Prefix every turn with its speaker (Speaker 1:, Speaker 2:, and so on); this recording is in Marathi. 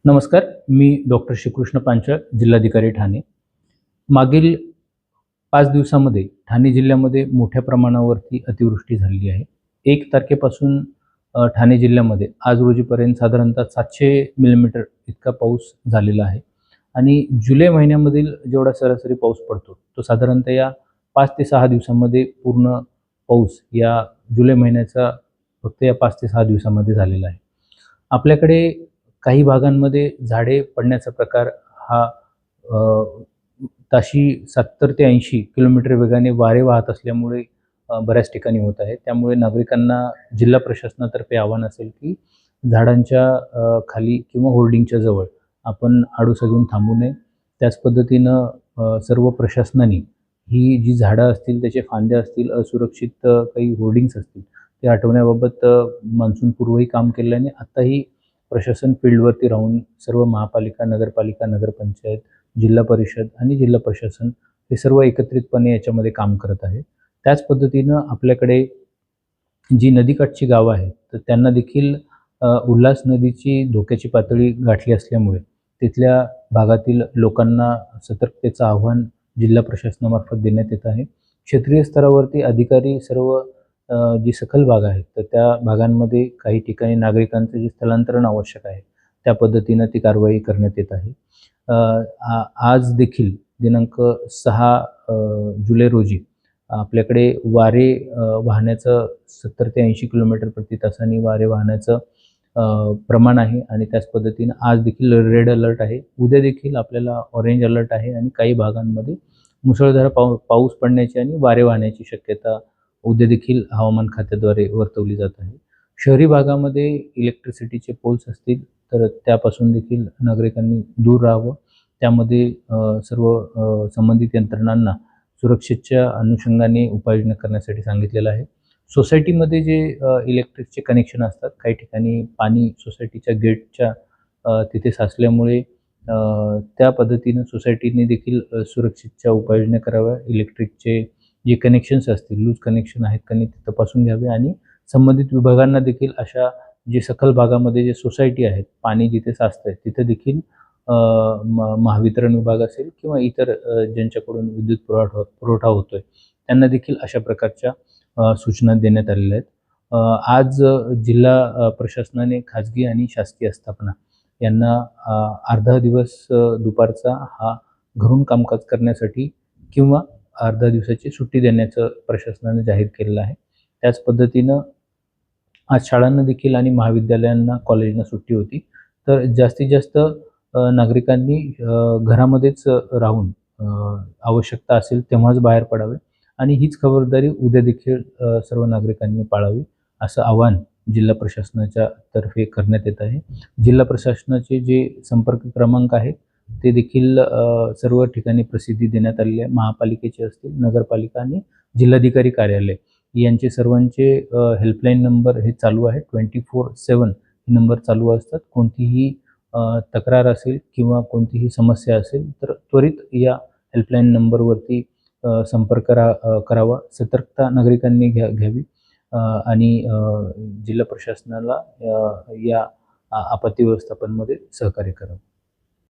Speaker 1: नमस्कार, मी डॉक्टर श्रीकृष्ण पांचाळ, जिल्हाधिकारी ठाणे. मागील 5 दिवसामध्ये ठाणे जिल्ह्यामध्ये मोठ्या प्रमाणावरती अतिवृष्टी झालेली आहे. 1 तारखेपासून ठाणे जिल्ह्यामध्ये आज रोजीपर्यंत साधारणतः 700 मिलीमीटर इतका पाऊस झालेला आहे आणि जुलै महिन्यामधील जेवढा सरासरी पाऊस पडतो, तो साधारणतः या 5 ते 6 दिवसांमध्ये पूर्ण पाऊस या जुलै महिन्याचा फक्त या 5 ते 6 दिवसामध्ये झालेला आहे. आपल्याकडे काही भागांमध्ये झाडे पडण्याचा प्रकार हा अ, ताशी 70 ते 80 किलोमीटर वेगाने वारे वाहत असल्यामुळे बऱ्याच ठिकाणी होत आहे. त्यामुळे नागरिकांना जिल्हा प्रशासनातर्फे आव्हान असेल की झाडांच्या खाली किंवा होर्डिंगच्या जवळ आपण आडोसा घेऊन थांबू नये. त्याच पद्धतीनं सर्व प्रशासनाने ही जी झाडं असतील, त्याचे फांद्या असतील, असुरक्षित काही होर्डिंग्स असतील, ते हटवण्याबाबत मान्सूनपूर्वही काम केल्याने आत्ताही प्रशासन फील्डवरती राहून सर्व महापालिका, नगरपालिका, नगरपंचायत, जिल्हा परिषद आणि जिल्हा प्रशासन हे सर्व एकत्रितपणे याच्यामध्ये काम करत आहे. त्याच पद्धतीनं आपल्याकडे जी नदीकाठची गावं आहेत, तर त्यांना देखील उल्हास नदीची धोक्याची पातळी गाठली असल्यामुळे तिथल्या भागातील लोकांना सतर्कतेचं आव्हान जिल्हा प्रशासनामार्फत देण्यात येत आहे. क्षेत्रीय स्तरावरती अधिकारी सर्व जी सखल भाग आहेत, तर त्या भागांमध्ये काही ठिकाणी नागरिकांचं जे स्थलांतरण आवश्यक आहे, त्या पद्धतीनं ती कारवाई करण्यात येत आहे. आज देखील दिनांक 6 जुलै रोजी आपल्याकडे वारे वाहण्याचं 70 ते 80 किलोमीटर प्रति तासाने वारे वाहण्याचं प्रमाण आहे आणि त्याच पद्धतीनं आज देखील रेड अलर्ट आहे. उद्या देखील आपल्याला ऑरेंज अलर्ट आहे आणि काही भागांमध्ये मुसळधार पाऊस पडण्याची आणि वारे वाहण्याची शक्यता उद्या देखील हवामान खात्याद्वारे वर्तवली जात आहे. शहरी भागामध्ये इलेक्ट्रिसिटीचे पोल्स असतील, तर त्यापासून देखील नागरिकांनी दूर राहावं. त्यामध्ये सर्व संबंधित यंत्रणांना सुरक्षेच्या अनुषंगाने उपाययोजना करण्यासाठी सांगितलेलं आहे. सोसायटीमध्ये जे इलेक्ट्रिकचे कनेक्शन असतात, काही ठिकाणी पाणी सोसायटीच्या गेटच्या तिथे साचल्यामुळे त्या पद्धतीनं सोसायटीने देखील सुरक्षेच्या उपाययोजना कराव्या. इलेक्ट्रिकचे जे कनेक्शन्स असतील, लूज कनेक्शन आहेत का नाही ते तपासून घ्यावे आणि संबंधित विभागांना देखील अशा जे सखल भागामध्ये जे सोसायटी आहेत, पाणी जिथे साचतंय तिथे देखील महावितरण विभाग असेल किंवा इतर ज्यांच्याकडून विद्युत पुरवठा होतोय, त्यांना देखील अशा प्रकारच्या सूचना देण्यात आलेल्या आहेत. आज जिल्हा प्रशासनाने खाजगी आणि शासकीय आस्थापना यांना अर्धा दिवस दुपारचा हा घरून कामकाज करण्यासाठी किंवा अर्ध्या दिवसाची सुट्टी देण्याचं प्रशासनाने जाहीर केलेलं आहे. त्याच पद्धतीनं आज शाळांना देखील आणि महाविद्यालयांना, कॉलेजना सुट्टी होती. तर जास्तीत जास्त नागरिकांनी घरामध्येच राहून आवश्यकता असेल तेव्हाच बाहेर पडावे आणि हीच खबरदारी उद्या देखील सर्व नागरिकांनी पाळावी, असं आवाहन जिल्हा प्रशासनाच्या तर्फे करण्यात येत आहे. जिल्हा प्रशासनाचे जे संपर्क क्रमांक आहेत, ते देखील सर्व ठिकाणी प्रसिद्धी देण्यात आलेली आहे. महापालिकेचे असतील, नगरपालिका आणि जिल्हाधिकारी कार्यालय यांचे सर्वांचे हेल्पलाईन नंबर हे चालू आहे. 24/7 हे नंबर चालू असतात. कोणतीही तक्रार असेल किंवा कोणतीही समस्या असेल, तर त्वरित या हेल्पलाईन नंबरवरती संपर्क करावा. सतर्कता नागरिकांनी घ्यावी आणि जिल्हा प्रशासनाला या आपत्ती व्यवस्थापनमध्ये सहकार्य करावं.